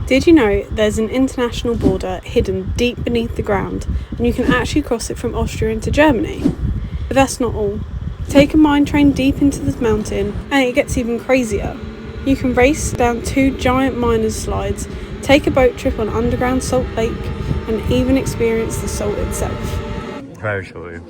Did you know there's an international border hidden deep beneath the ground and you can actually cross it from Austria into Germany? But that's not all. Take a mine train deep into the mountain and it gets even crazier. You can race down 2 giant miners' slides, take a boat trip on underground Salt Lake, and even experience the salt itself. Very true.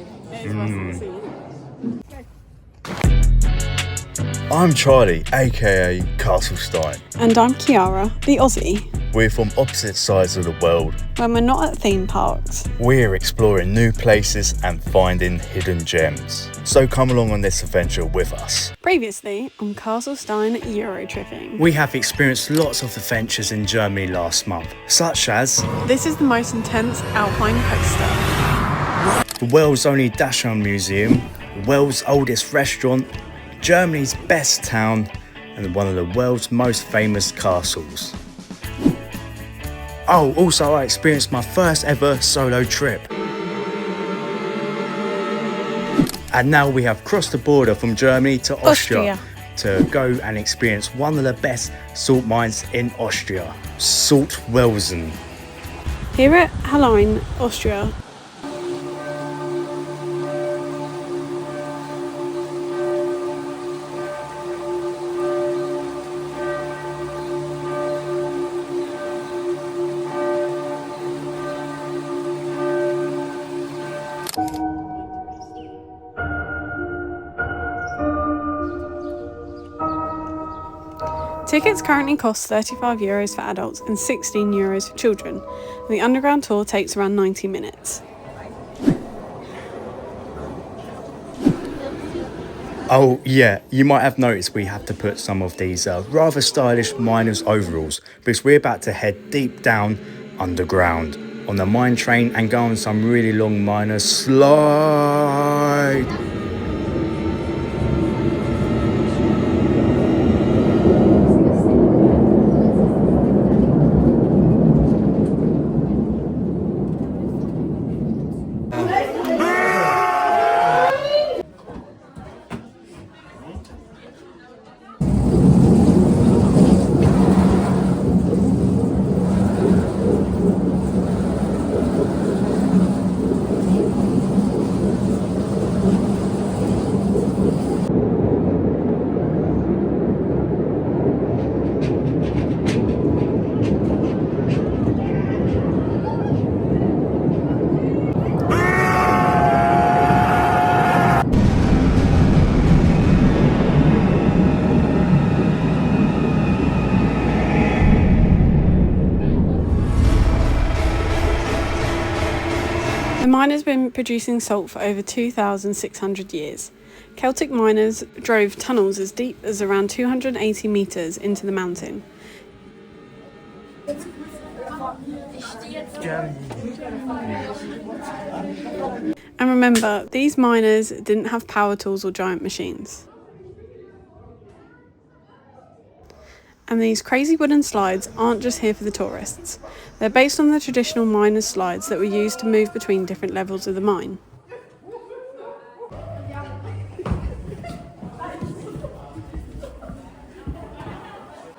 I'm Charlie, aka Castle Stein. And I'm Kiara, the Aussie. We're from opposite sides of the world. When we're not at theme parks, we're exploring new places and finding hidden gems. So come along on this adventure with us. Previously on Castle Stein Eurotripping. We have experienced lots of adventures in Germany last month, such as... This is the most intense alpine coaster. The world's only Dachshund Museum, the world's oldest restaurant, Germany's best town, and one of the world's most famous castles. Oh, also I experienced my first ever solo trip. And now we have crossed the border from Germany to Austria to go and experience one of the best salt mines in Austria, Salzwelten. Here at Hallein, Austria, tickets currently cost €35 for adults and €16 for children. The underground tour takes around 90 minutes. Oh yeah, you might have noticed we have to put some of these rather stylish miners' overalls because we're about to head deep down underground on the mine train and go on some really long miner slide. The mine has been producing salt for over 2,600 years. Celtic miners drove tunnels as deep as around 280 metres into the mountain. And remember, these miners didn't have power tools or giant machines. And these crazy wooden slides aren't just here for the tourists. They're based on the traditional miners' slides that were used to move between different levels of the mine.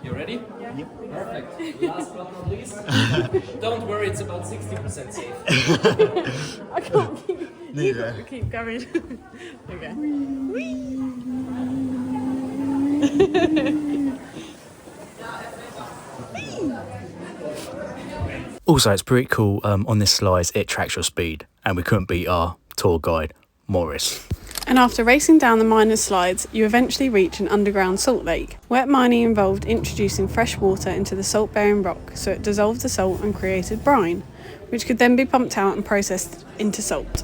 You ready? Yeah. Yep. Perfect. Last but not least, don't worry, it's about 60% safe. I can't keep going. Okay. Also, it's pretty cool on this slide, it tracks your speed, and we couldn't beat our tour guide, Morris. And after racing down the miners' slides, you eventually reach an underground salt lake. Wet mining involved introducing fresh water into the salt-bearing rock so it dissolved the salt and created brine, which could then be pumped out and processed into salt.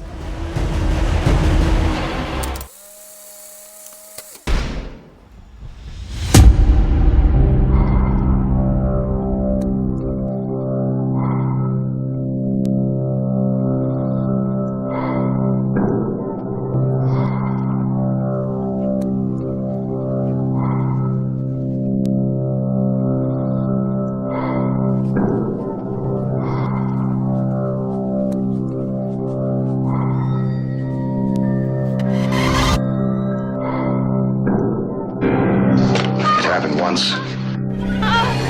Once. It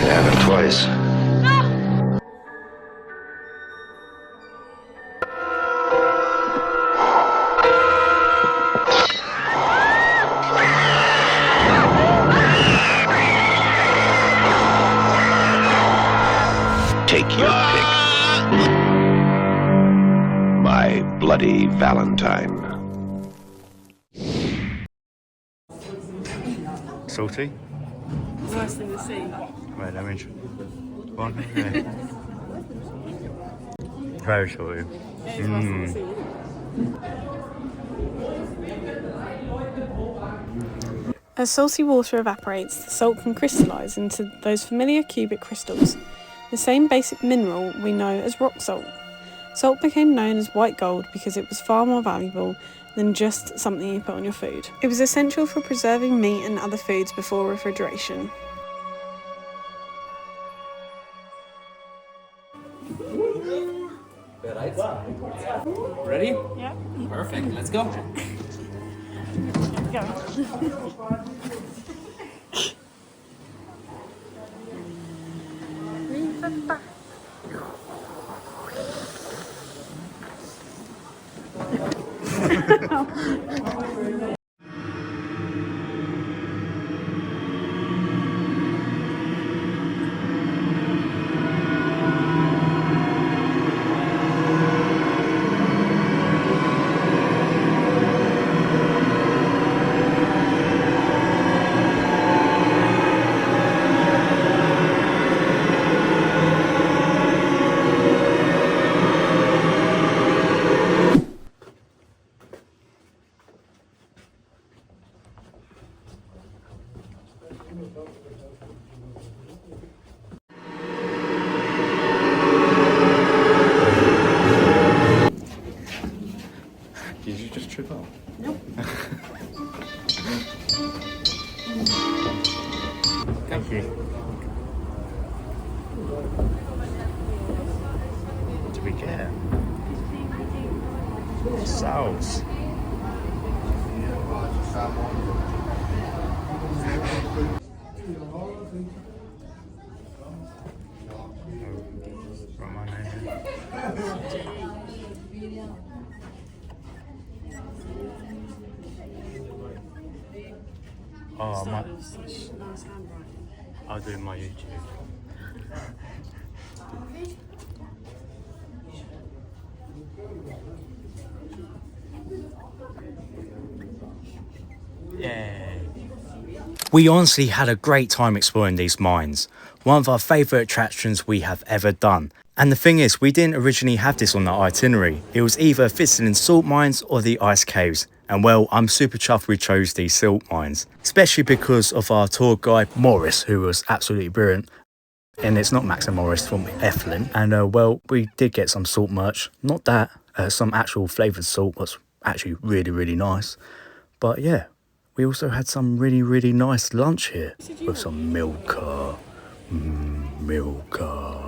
happened twice. Take your pick. My Bloody Valentine. Salty? Worse than the sea. Right, let me try. One, okay. Very salty. It is worse than the sea. As salty water evaporates, the salt can crystallise into those familiar cubic crystals, the same basic mineral we know as rock salt. Salt became known as white gold because it was far more valuable than just something you put on your food. It was essential for preserving meat and other foods before refrigeration. Ready? Yeah. Perfect, let's go. Go. Did you just trip up? Nope. Thank you. What did we get? Sauce. Oh, my. I'll do my YouTube. Yay. We honestly had a great time exploring these mines. One of our favourite attractions we have ever done. And the thing is, we didn't originally have this on the itinerary. It was either visiting salt mines or the ice caves. And well, I'm super chuffed we chose these salt mines, especially because of our tour guide Morris, who was absolutely brilliant. And it's not Max and Morris from Effelin. And well, we did get some salt merch. Not that, some actual flavoured salt was actually really, really nice. But yeah, we also had some really, really nice lunch here with some milka. Milka.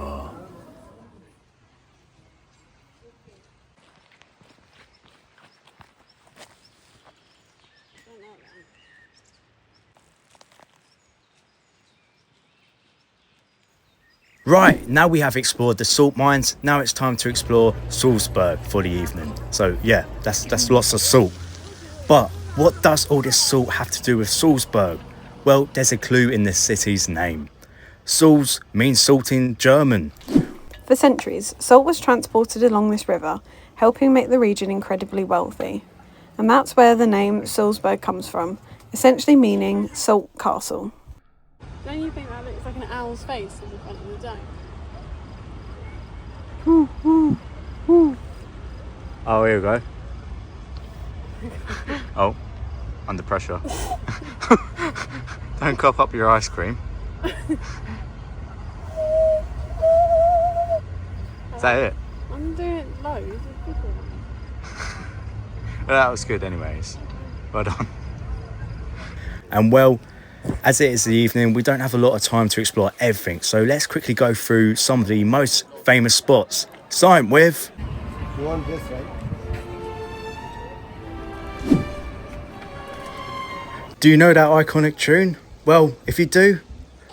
Right, now we have explored the salt mines, now it's time to explore Salzburg for the evening. So yeah, that's lots of salt. But what does all this salt have to do with Salzburg? Well, there's a clue in the city's name. Salz means salt in German. For centuries, salt was transported along this river, helping make the region incredibly wealthy. And that's where the name Salzburg comes from, essentially meaning salt castle. Don't you think that looks like an owl's face in the front of the dome? Oh, here we go. Oh, under pressure. Don't cough up your ice cream. Is that it? I'm doing loads of bigger ones. Well, that was good anyways. Well done. And well, as it is the evening, we don't have a lot of time to explore everything, so let's quickly go through some of the most famous spots. Starting with... You want this, right? Do you know that iconic tune? Well, if you do,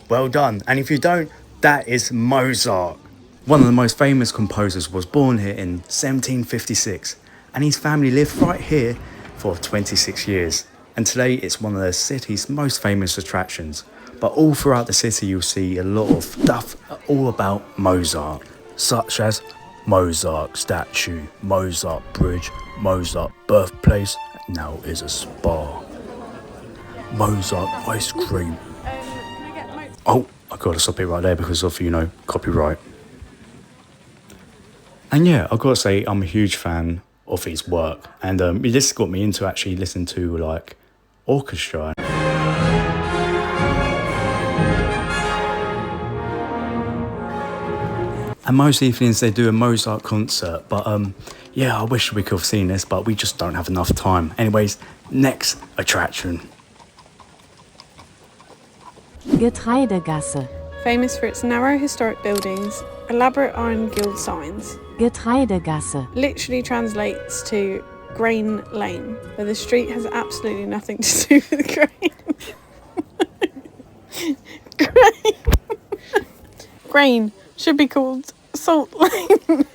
well done. And if you don't, that is Mozart. One of the most famous composers was born here in 1756, and his family lived right here for 26 years. And today it's one of the city's most famous attractions. But all throughout the city you'll see a lot of stuff all about Mozart. such as Mozart statue, Mozart bridge, Mozart birthplace, now is a spa, Mozart ice cream. Oh, I gotta stop it right there because of, copyright. And yeah, I've got to say, I'm a huge fan of his work. And this got me into actually listening to, like, orchestra. And most evenings they do a Mozart concert. But, yeah, I wish we could have seen this, but we just don't have enough time. Anyways, next attraction. Getreidegasse. Famous for its narrow historic buildings, elaborate iron gilt signs. Getreidegasse. Literally translates to grain lane, where the street has absolutely nothing to do with grain. Grain should be called salt lane.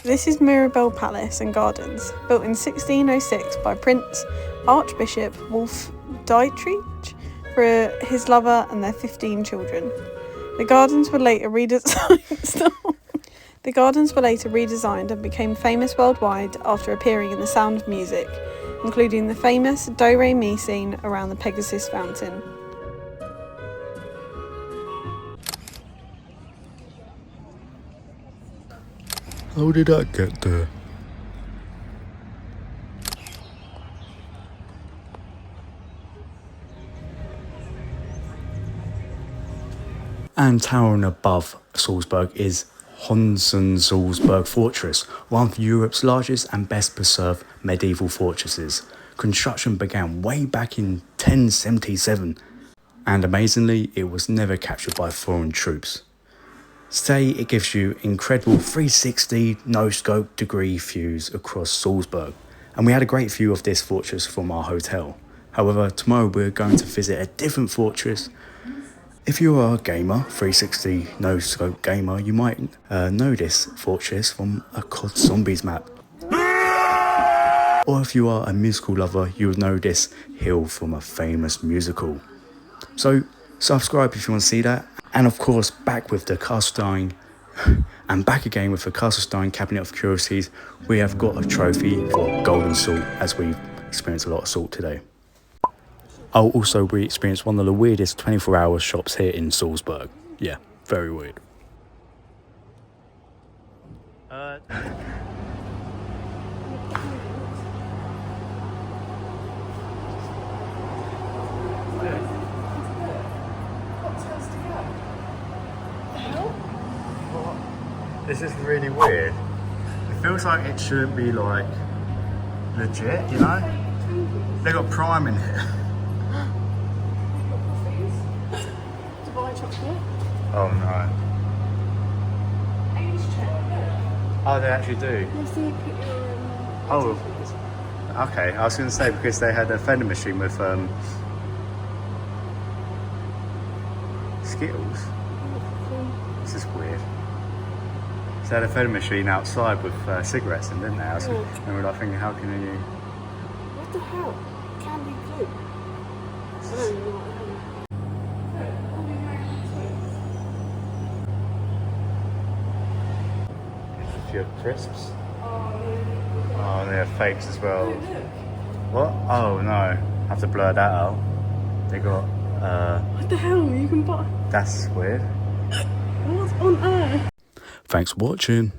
This is Mirabell Palace and Gardens, built in 1606 by Prince Archbishop Wolf Dietrich for his lover and their 15 children. The gardens were later redesigned and became famous worldwide after appearing in The Sound of Music, including the famous Do-Re-Mi scene around the Pegasus Fountain. How did I get there? And towering above Salzburg is Hohensalzburg Fortress, one of Europe's largest and best preserved medieval fortresses. Construction began way back in 1077, and amazingly, it was never captured by foreign troops. Today, it gives you incredible 360 no-scope degree views across Salzburg, and we had a great view of this fortress from our hotel. However, tomorrow we're going to visit a different fortress. If you are a gamer, 360 no-scope gamer, you might know this fortress from a COD Zombies map. Or if you are a musical lover, you would know this hill from a famous musical. So subscribe if you want to see that. And of course, back with the Castlestein, and back again with the Castlestein Cabinet of Curiosities, we have got a trophy for golden salt, as we've experienced a lot of salt today. Oh, also, we experienced one of the weirdest 24-hour shops here in Salzburg. Yeah, very weird. This is really weird. It feels like it shouldn't be, like, legit, you know? They got Prime in here. Oh no. Oh, they actually do. Oh, okay. I was going to say, because they had a vending machine with Skittles. This is weird. So they had a vending machine outside with cigarettes in, didn't they? And we're like thinking, how can you? What the hell? Candy glue. I don't know what Your crisps. Oh, they're fakes as well. What? Oh no, I have to blur that out. They got What the hell? You can buy. That's weird. What on earth? Thanks for watching.